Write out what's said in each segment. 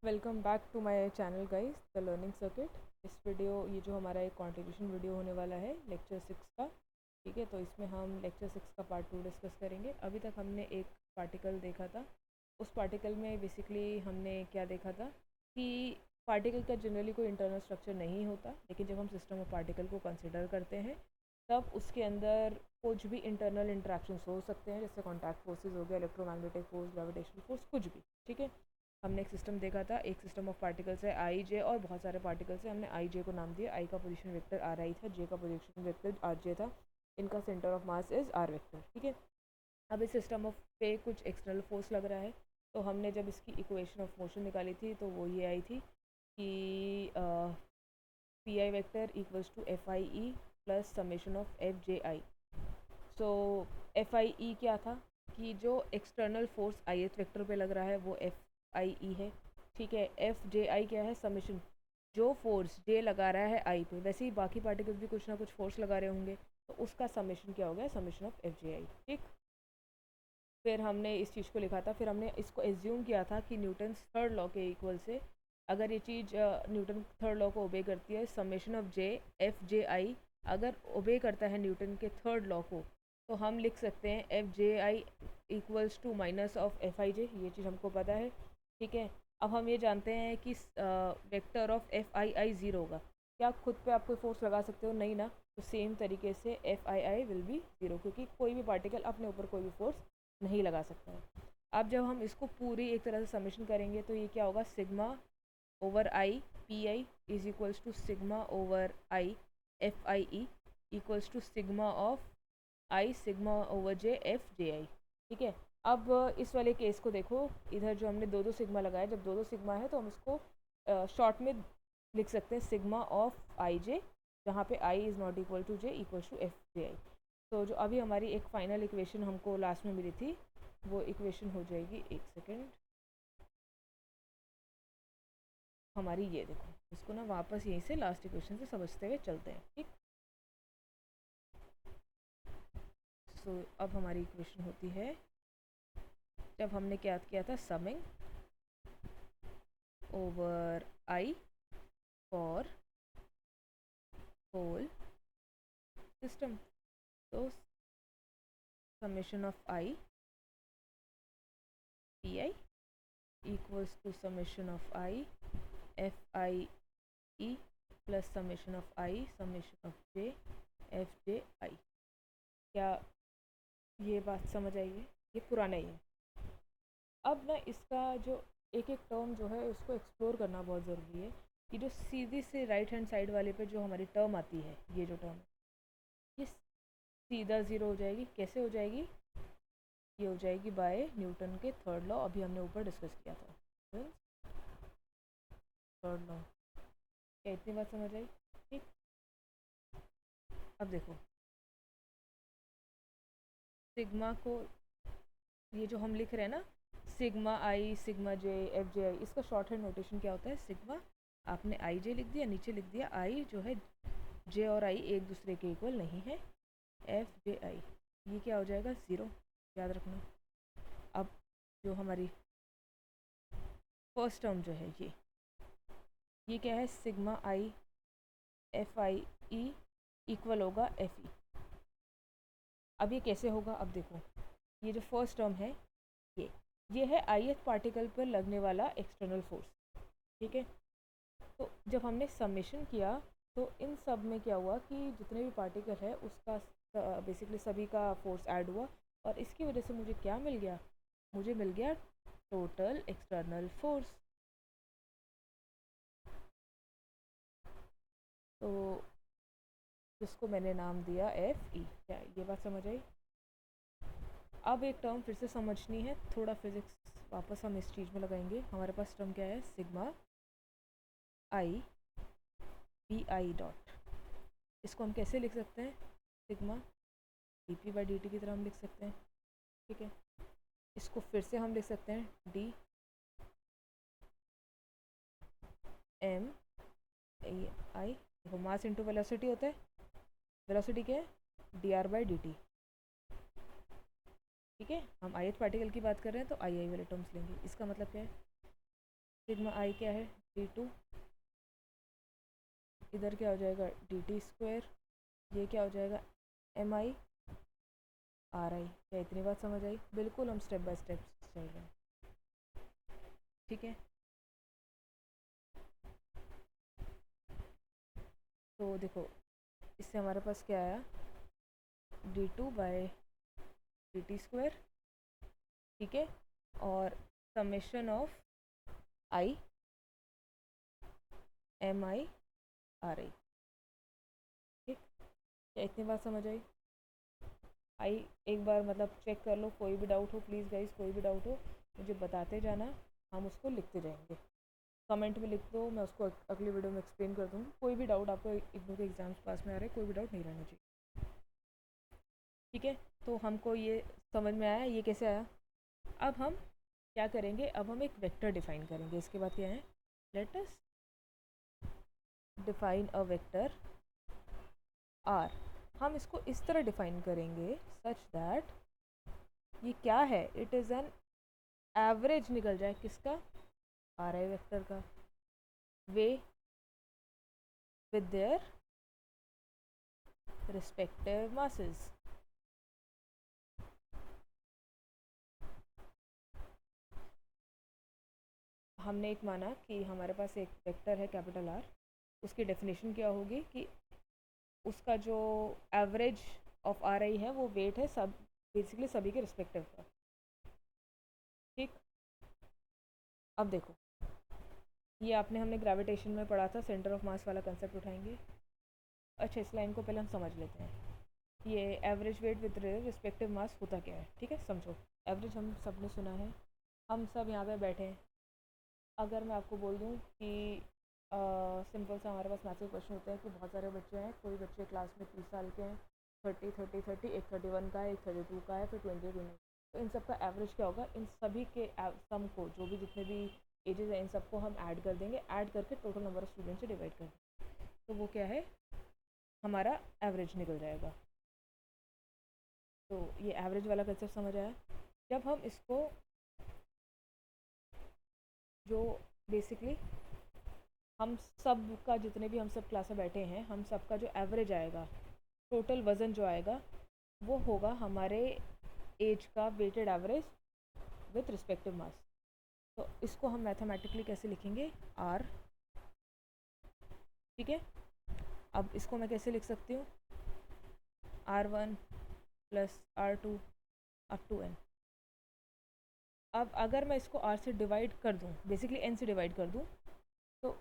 Welcome back to my channel guys the learning circuit. इस video ये जो हमारा एक कॉन्ट्रीब्यूशन वीडियो होने वाला है लेक्चर 6 का। ठीक है, तो इसमें हम लेक्चर 6 का पार्ट 2 डिस्कस करेंगे। अभी तक हमने एक पार्टिकल देखा था। उस पार्टिकल में बेसिकली हमने क्या देखा था कि पार्टिकल का जनरली कोई इंटरनल स्ट्रक्चर नहीं होता, लेकिन जब हम सिस्टम ऑफ पार्टिकल को कंसिडर करते हैं तब उसके अंदर कुछ भी इंटरनल इंट्रैक्शंस हो सकते हैं, जैसे कॉन्टैक्ट फोर्सेज हो गया, इलेक्ट्रोमैग्नेटिक फोर्स, ग्रेविटेशनल फोर्स, कुछ भी। ठीक है, हमने एक सिस्टम देखा था, एक सिस्टम ऑफ पार्टिकल्स है आई जे और बहुत सारे पार्टिकल्स हैं। हमने आई जे को नाम दिया, आई का पोजीशन वेक्टर आर आई था, जे का पोजीशन वेक्टर आर जे था, इनका centre of mass is R vector. ठीक है, अब इस सिस्टम ऑफ पे कुछ एक्सटर्नल फोर्स लग रहा है, तो हमने जब इसकी इक्वेशन ऑफ मोशन निकाली थी तो वो ये आई थी कि P I vector equals to F I E plus summation of F J I. So F I E क्या था कि जो external force I H vector पे लग रहा है वो एफ आई ई है। ठीक है, एफ जे आई क्या है, समेशन जो फोर्स जे लगा रहा है आई पे, वैसे ही बाकी पार्टिकल्स भी कुछ ना कुछ फोर्स लगा रहे होंगे, तो उसका समेशन क्या हो गया, summation of F J I. ठीक, फिर हमने इस चीज़ को लिखा था, फिर हमने इसको एज्यूम किया था कि न्यूटन थर्ड लॉ के इक्वल से अगर ये चीज़ न्यूटन थर्ड लॉ को ओबे करती है, summation of J F J आई अगर ओबे करता है न्यूटन के थर्ड लॉ को, तो हम लिख सकते हैं F J I equals to minus of F I J. ये चीज़ हमको पता है। ठीक है, अब हम ये जानते हैं कि vector of F I I zero होगा। क्या खुद पे आप कोई फोर्स लगा सकते हो? नहीं ना। तो सेम तरीके से F I I will be zero, क्योंकि कोई भी पार्टिकल अपने ऊपर कोई भी फोर्स नहीं लगा सकता है। अब जब हम इसको पूरी एक तरह से समेशन करेंगे तो ये क्या होगा, sigma over I P I is equals to sigma over I F I E equals to sigma of I sigma over J F J I. ठीक है, अब इस वाले केस को देखो, इधर जो हमने दो दो सिग्मा लगाया, जब दो दो सिग्मा है तो हम इसको शॉर्ट में लिख सकते हैं सिग्मा ऑफ आई जे, जहाँ पे I is not equal to J equals to F J I. तो जो अभी हमारी एक फाइनल इक्वेशन हमको लास्ट में मिली थी, वो इक्वेशन हो जाएगी, एक सेकेंड, हमारी ये देखो, इसको ना वापस यहीं से लास्ट इक्वेशन से समझते हुए चलते हैं। ठीक, सो अब हमारी इक्वेशन होती है, जब हमने क्या किया था, summing over I for whole system, तो summation of I P I equals to summation of I F I E plus summation of I summation of J F J I. क्या ये बात समझ आई है? ये पुराना ही है। अब ना इसका जो एक एक टर्म जो है उसको एक्सप्लोर करना बहुत ज़रूरी है, कि जो सीधी से राइट हैंड साइड वाले पे जो हमारी टर्म आती है, ये जो टर्म ये सीधा ज़ीरो हो जाएगी। कैसे हो जाएगी? ये हो जाएगी बाय न्यूटन के थर्ड लॉ, अभी हमने ऊपर डिस्कस किया था, थर्ड लॉ। क्या इतनी बात समझ आई? ठीक, अब देखो सिग्मा को, ये जो हम लिख रहे हैं ना, sigma I sigma J F J I, इसका शॉर्ट हैंड नोटेशन क्या होता है, सिग्मा आपने आई जे लिख दिया, नीचे लिख दिया आई जो है, जे और आई एक दूसरे के इक्वल नहीं है, एफ जे आई, ये क्या हो जाएगा, ज़ीरो, याद रखना। अब जो हमारी फर्स्ट टर्म जो है ये क्या है, sigma I F I E equal होगा एफ ई। अब ये कैसे होगा, अब देखो, ये जो फर्स्ट टर्म है ये ये है आई एच पार्टिकल पर लगने वाला एक्सटर्नल फोर्स। ठीक है, तो जब हमने समेशन किया तो इन सब में क्या हुआ कि जितने भी पार्टिकल है उसका बेसिकली सभी का फोर्स ऐड हुआ, और इसकी वजह से मुझे क्या मिल गया, मुझे मिल गया टोटल एक्सटर्नल फोर्स। तो जिसको मैंने नाम दिया एफ ई। क्या ये बात समझ आई? अब एक टर्म फिर से समझनी है, थोड़ा फिजिक्स वापस हम इस चीज़ में लगाएंगे। हमारे पास टर्म क्या है, sigma I P I dot, इसको हम कैसे लिख सकते हैं, sigma D P by D T की तरह हम लिख सकते हैं। ठीक है, इसको फिर से हम लिख सकते हैं डी एम ए आई, देखो मास इंटू वेलोसिटी होता है, वेलोसिटी क्या है, D R by D T. ठीक है, हम आई एच पार्टिकल की बात कर रहे हैं तो आई आई वाले टर्म्स लेंगे। इसका मतलब क्या है, सिग्मा आई क्या है, d2, इधर क्या हो जाएगा dt², ये क्या हो जाएगा mi ri। क्या इतनी बात समझ आई? बिल्कुल हम स्टेप बाय स्टेप चल रहे हैं, ठीक है। तो देखो इससे हमारे पास क्या आया, d2/dt², ठीक है, और summation of i mi ri, ठीक। क्या इतनी बात समझ आई? आई एक बार मतलब चेक कर लो, कोई भी डाउट हो प्लीज़ गाइस, कोई भी डाउट हो मुझे बताते जाना, हम उसको लिखते जाएंगे। कमेंट में लिख दो, मैं उसको अगली वीडियो में एक्सप्लेन कर दूँगी। कोई भी डाउट आपको, इग्नू के एग्जाम्स पास में आ रहे हैं, कोई भी डाउट नहीं रहना चाहिए, ठीक है। तो हमको ये समझ में आया, ये कैसे आया। अब हम क्या करेंगे, अब हम एक वेक्टर डिफाइन करेंगे। इसके बाद क्या है, let us define a vector R. हम इसको इस तरह डिफाइन करेंगे सच दैट ये क्या है, इट इज़ एन एवरेज निकल जाए किसका, आर आई वेक्टर का, way with their respective masses. हमने एक माना कि हमारे पास एक वेक्टर है कैपिटल आर, उसकी डेफिनेशन क्या होगी कि उसका जो एवरेज ऑफ आर आई है वो वेट है सब, बेसिकली सभी के रिस्पेक्टिव का, ठीक। अब देखो ये आपने हमने ग्रेविटेशन में पढ़ा था, सेंटर ऑफ मास वाला कंसेप्ट उठाएंगे। अच्छा इस लाइन को पहले हम समझ लेते हैं, ये एवरेज वेट विद रिस्पेक्टिव मास होता क्या है, ठीक है। समझो एवरेज हम सब ने सुना है, हम सब यहाँ पे बैठे हैं। अगर मैं आपको बोल दूँ कि सिंपल सा हमारे पास मैथ्स के क्वेश्चन होते हैं कि बहुत सारे बच्चे हैं, कोई बच्चे क्लास में 30 साल के हैं, 30, एक 31 का है, एक 32 का है, फिर 20, तो इन सब का एवरेज क्या होगा, इन सभी के सम को, जो भी जितने भी एजेस हैं इन सबको हम ऐड कर देंगे, ऐड करके टोटल नंबर ऑफ स्टूडेंट से डिवाइड कर देंगे, तो वो क्या है हमारा एवरेज निकल जाएगा। तो ये एवरेज वाला कंसेप्ट समझ आया। जब हम इसको जो बेसिकली हम सब का, जितने भी हम सब क्लास में बैठे हैं, हम सब का जो एवरेज आएगा, टोटल वज़न जो आएगा वो होगा हमारे एज का वेटेड एवरेज विथ रिस्पेक्टिव मास। तो इसको हम मैथमेटिकली कैसे लिखेंगे, आर, ठीक है। अब इसको मैं कैसे लिख सकती हूँ, R1 plus R2 up to n। अब अगर मैं इसको R से डिवाइड कर दूँ, बेसिकली n से डिवाइड कर दूँ, तो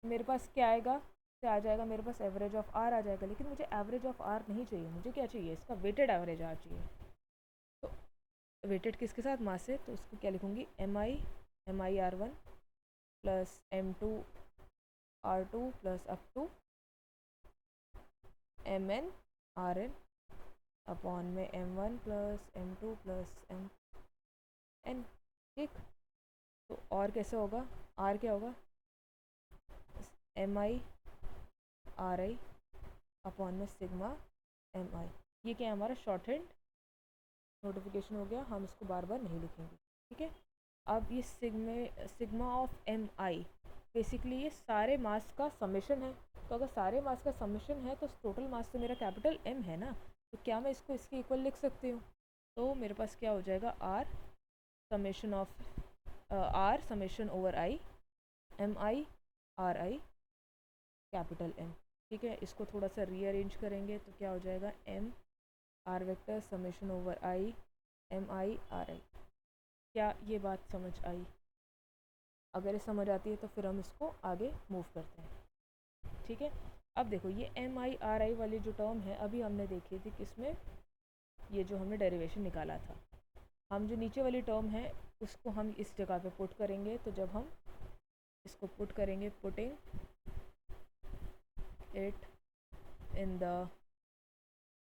मेरे पास क्या आएगा, से आ जाएगा मेरे पास एवरेज ऑफ R आ जाएगा। लेकिन मुझे एवरेज ऑफ R नहीं चाहिए, मुझे क्या चाहिए, इसका वेटेड एवरेज R चाहिए। तो वेटेड किसके साथ, मास से, तो उसको क्या लिखूँगी, mi R1 plus m2 R2 plus up to mn Rn upon में m1 plus m2 plus mn, ठीक। तो और कैसे होगा, R क्या होगा, mi ri अपॉन में सिग्मा mi। ये क्या है हमारा शॉर्ट हैंड नोटिफिकेशन हो गया, हम इसको बार बार नहीं लिखेंगे, ठीक है। अब ये सिग्मा ऑफ mi बेसिकली ये सारे मास का समेशन है। तो अगर सारे मास का समेशन है तो टोटल मास तो मेरा कैपिटल M है ना, तो क्या मैं इसको इसके इक्वल लिख सकती हूँ। तो मेरे पास क्या हो जाएगा, R summation of R summation over I mi ri capital M, ठीक है। इसको थोड़ा सा रीअरेंज करेंगे तो क्या हो जाएगा, M R vector summation over I mi ri। क्या ये बात समझ आई? अगर ये समझ आती है तो फिर हम इसको आगे मूव करते हैं, ठीक है। अब देखो ये mi ri वाली जो टर्म है अभी हमने देखी थी किसमें, ये जो हमने डेरिवेशन निकाला था, हम जो नीचे वाली टर्म है उसको हम इस जगह पे पुट करेंगे। तो जब हम इसको पुट करेंगे, putting it in the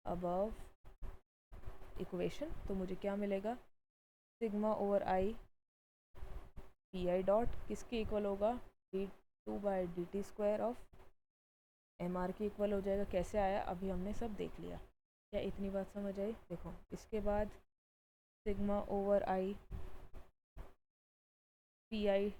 above equation, तो मुझे क्या मिलेगा, sigma over I P I dot किसके इक्वल होगा, d2/dt² ऑफ एम आर के इक्वल हो जाएगा। कैसे आया अभी हमने सब देख लिया। क्या इतनी बात समझ आई? देखो इसके बाद sigma over I P I